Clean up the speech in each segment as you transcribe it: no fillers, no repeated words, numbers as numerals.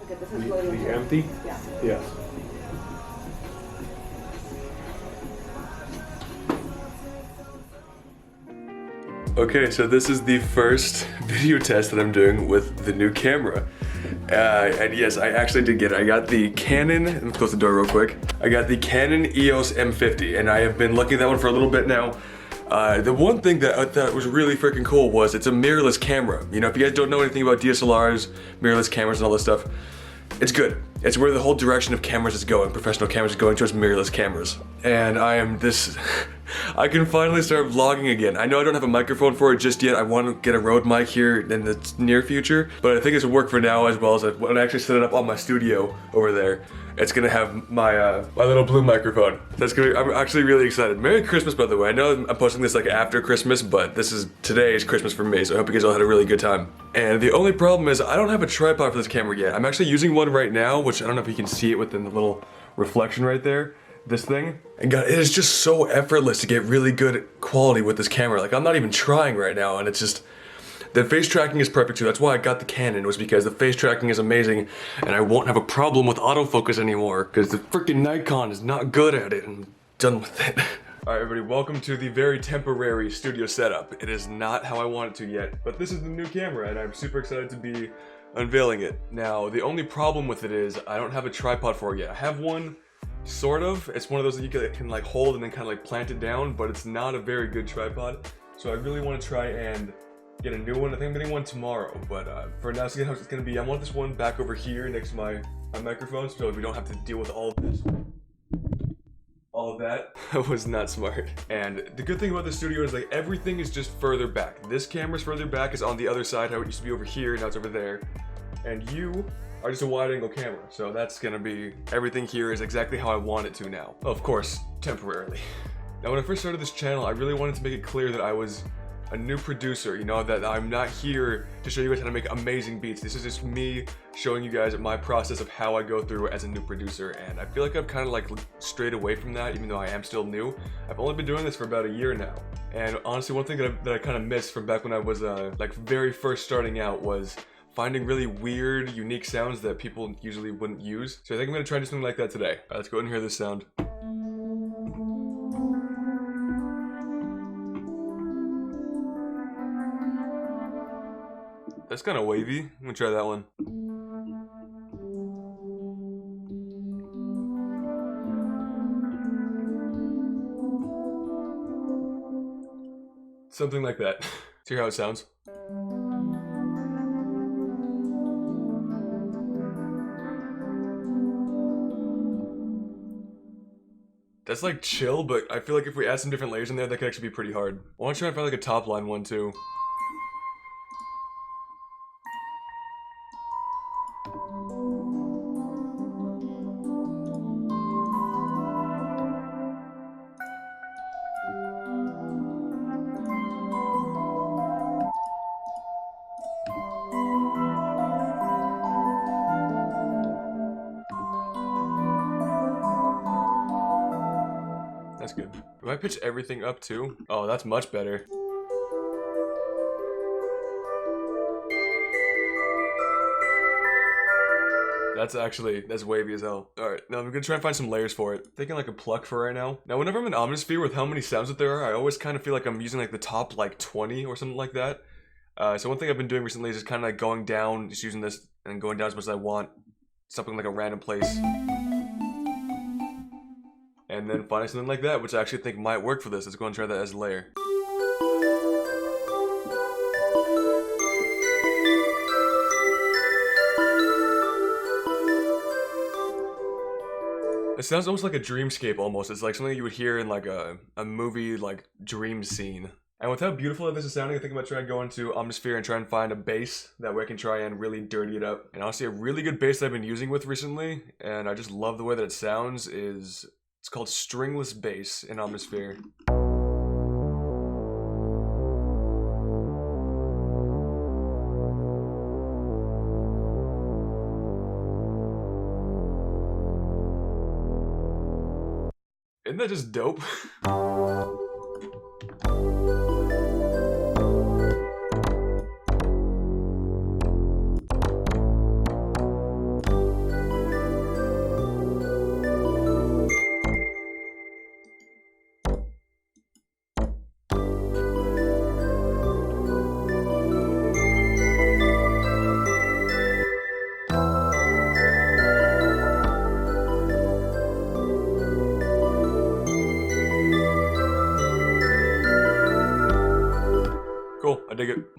Okay, this is going The empty? Yeah. Yes. Okay, so this is the first video test that I'm doing with the new camera. And yes, I actually did get it. I got the Canon, let me close the door real quick. I got the Canon EOS M50, and I have been looking at that one for a little bit now. The one thing that I thought was really freaking cool was it's a mirrorless camera. You know, if you guys don't know anything about DSLRs, mirrorless cameras and all this stuff, it's good. It's where the whole direction of cameras is going. Professional cameras is going towards mirrorless cameras. And I am this, I can finally start vlogging again. I know I don't have a microphone for it just yet. I want to get a Rode mic here in the near future, but I think it's will work for now, as well as when I actually set it up on my studio over there. It's gonna have my my little blue microphone. I'm actually really excited. Merry Christmas, by the way. I know I'm posting this like after Christmas, but today's Christmas for me, so I hope you guys all had a really good time. And the only problem is I don't have a tripod for this camera yet. I'm actually using one right now, which I don't know if you can see it within the little reflection right there. This thing. And God, it is just so effortless to get really good quality with this camera. Like, I'm not even trying right now, and it's just, the face tracking is perfect too. That's why I got the Canon, was because the face tracking is amazing and I won't have a problem with autofocus anymore because the freaking Nikon is not good at it, and I'm done with it. Alright everybody, welcome to the very temporary studio setup. It is not how I want it to yet, but this is the new camera and I'm super excited to be unveiling it. Now, the only problem with it is I don't have a tripod for it yet. I have one, sort of. It's one of those that you can like hold and then kind of like plant it down, but it's not a very good tripod. So I really want to try and get a new one. I think I'm getting one tomorrow, but for now, see how it's gonna be. I want this one back over here next to my microphone, so we don't have to deal with all of this. All of that was not smart. And the good thing about the studio is like everything is just further back. This camera's further back, is on the other side, how it used to be over here, now it's over there. And you are just a wide angle camera. So that's gonna be, everything here is exactly how I want it to now. Of course, temporarily. Now when I first started this channel, I really wanted to make it clear that I was a new producer, you know, that I'm not here to show you guys how to make amazing beats. This is just me showing you guys my process of how I go through as a new producer, and I feel like I've kind of like strayed away from that, even though I am still new. I've only been doing this for about a year now, and honestly, one thing that I kind of missed from back when I was like very first starting out was finding really weird, unique sounds that people usually wouldn't use. So I think I'm gonna try to do something like that today. All right, let's go ahead and hear this sound. That's kind of wavy. I'm gonna try that one. Something like that. Let's hear how it sounds. That's like chill, but I feel like if we add some different layers in there, that could actually be pretty hard. I want to try and find like a top line one too. That's good. Do I pitch everything up too? Oh, that's much better. That's wavy as hell. Alright, now I'm gonna try and find some layers for it. Thinking like a pluck for right now. Now, whenever I'm in Omnisphere with how many sounds that there are, I always kind of feel like I'm using like the top like 20 or something like that. So one thing I've been doing recently is just kind of like going down, just using this and going down as much as I want. Something like a random place. And then finding something like that, which I actually think might work for this. Let's go and try that as a layer. It sounds almost like a dreamscape almost. It's like something you would hear in like a movie like dream scene. And with how beautiful this is sounding, I think I'm gonna try and go into Omnisphere and try and find a bass. That way I can try and really dirty it up. And honestly, a really good bass that I've been using with recently, and I just love the way that it sounds, is it's called stringless bass in Omnisphere. Isn't that just dope?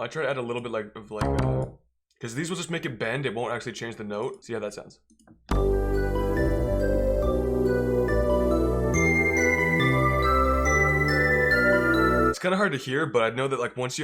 might try to add a little bit because these will just make it bend, it won't actually change the note. See how that sounds. It's kind of hard to hear, but I know that like once I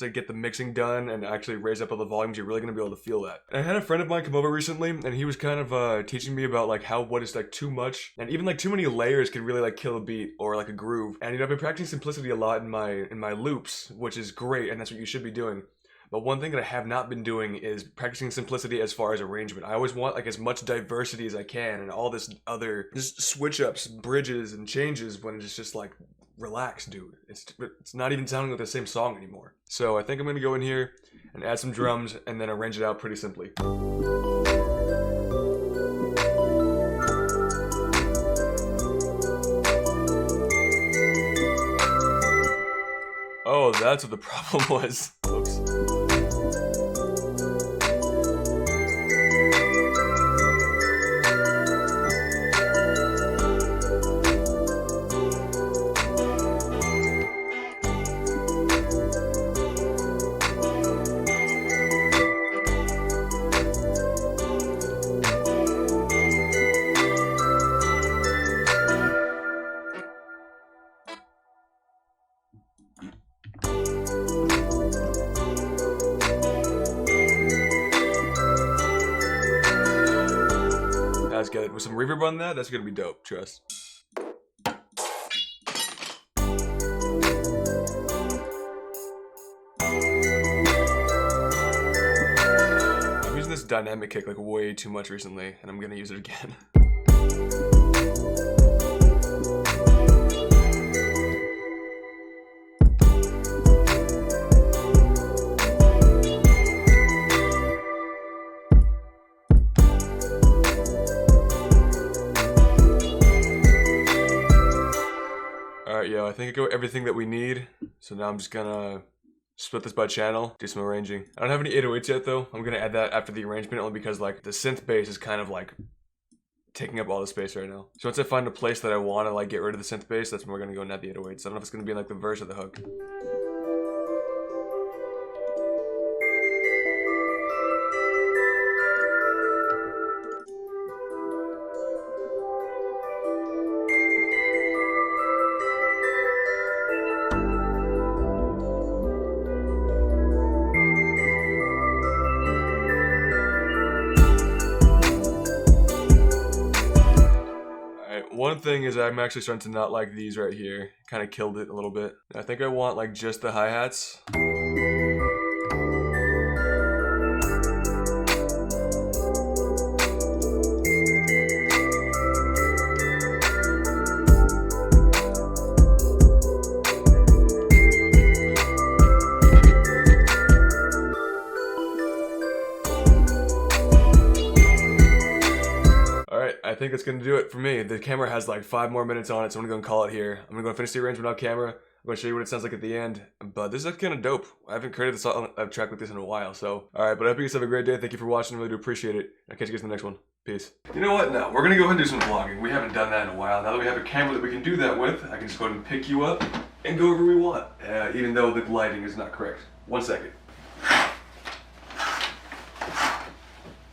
get the mixing done and actually raise up all the volumes, you're really gonna be able to feel that. And I had a friend of mine come over recently, and he was kind of teaching me about like what is like too much, and even like too many layers can really like kill a beat or like a groove. And I've been practicing simplicity a lot in my loops, which is great, and that's what you should be doing. But one thing that I have not been doing is practicing simplicity as far as arrangement. I always want like as much diversity as I can and all this other just switch ups, bridges, and changes when it's just like, relax, dude. It's not even sounding like the same song anymore. So I think I'm gonna go in here and add some drums and then arrange it out pretty simply. Oh, that's what the problem was. Oops. That's good. With some reverb on that, that's gonna be dope, trust. I'm using this dynamic kick like way too much recently, and I'm gonna use it again. Alright, yo, I think I got everything that we need. So now I'm just gonna split this by channel, do some arranging. I don't have any 808s yet though. I'm gonna add that after the arrangement only because like the synth bass is kind of like taking up all the space right now. So once I find a place that I want to like get rid of the synth bass, that's when we're gonna go and add the 808s. I don't know if it's gonna be in like the verse or the hook. One thing is I'm actually starting to not like these right here. Kind of killed it a little bit. I think I want like just the hi-hats. I think it's gonna do it for me. The camera has like 5 more minutes on it, so I'm gonna call it here. I'm gonna go finish the arrangement on camera. I'm gonna show you what it sounds like at the end. But this is kind of dope. I haven't created a track like this in a while, so. Alright, but I hope you guys have a great day. Thank you for watching, I really do appreciate it. I'll catch you guys in the next one. Peace. You know what, now, we're gonna go ahead and do some vlogging. We haven't done that in a while. Now that we have a camera that we can do that with, I can just go ahead and pick you up and go wherever we want. Even though the lighting is not correct. 1 second.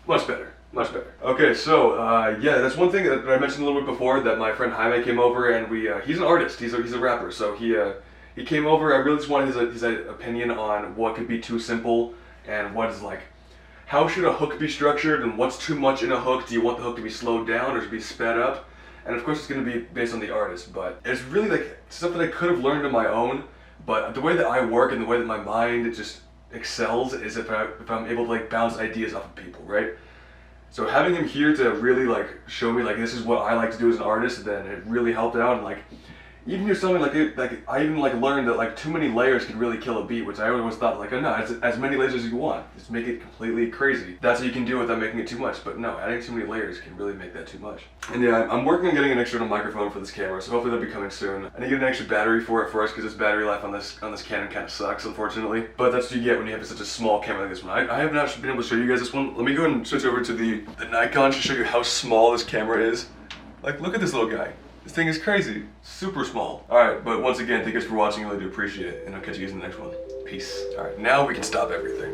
Much better. Much better. Okay, so yeah, that's one thing that I mentioned a little bit before, that my friend Jaime came over and he's an artist, he's a rapper, so he came over. I really just wanted his opinion on what could be too simple and what is like, how should a hook be structured and what's too much in a hook. Do you want the hook to be slowed down or to be sped up? And of course it's going to be based on the artist, but it's really like stuff that I could have learned on my own, but the way that I work and the way that my mind just excels is if I'm able to like bounce ideas off of people, right? So having him here to really like show me like this is what I like to do as an artist, then it really helped out. And like even if something like I even like learned that like too many layers could really kill a beat, which I always thought like, oh no, as many layers as you want, just make it completely crazy. That's what you can do without making it too much. But no, adding too many layers can really make that too much. And yeah, I'm working on getting an external microphone for this camera, so hopefully that'll be coming soon. I need to get an extra battery for it first, because this battery life on this Canon kind of sucks, unfortunately. But that's what you get when you have such a small camera like this one. I have not been able to show you guys this one. Let me go ahead and switch over to the Nikon to show you how small this camera is. Like, look at this little guy. This thing is crazy. Super small. Alright, but once again, thank you guys for watching. I really do appreciate it, and I'll catch you guys in the next one. Peace. All right, now we can stop everything.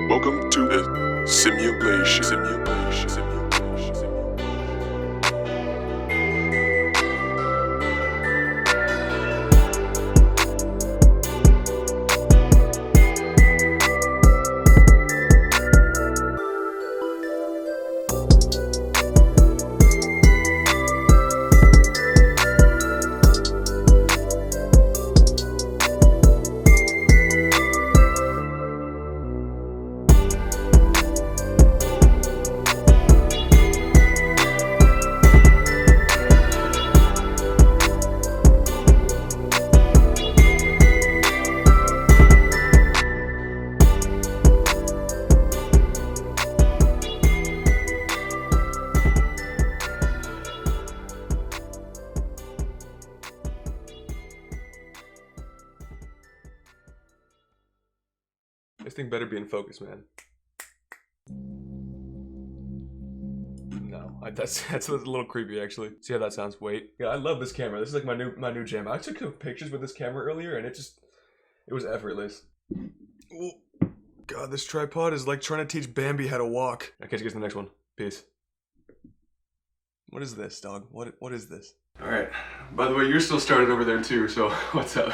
Welcome to the simulation. This thing better be in focus, man. No, that's a little creepy actually. See how that sounds? Wait. Yeah, I love this camera. This is like my new jam. I took some pictures with this camera earlier and it was effortless. Oh, God, this tripod is like trying to teach Bambi how to walk. I'll catch you guys in the next one. Peace. What is this, dog? What is this? All right. By the way, you're still started over there too, so what's up?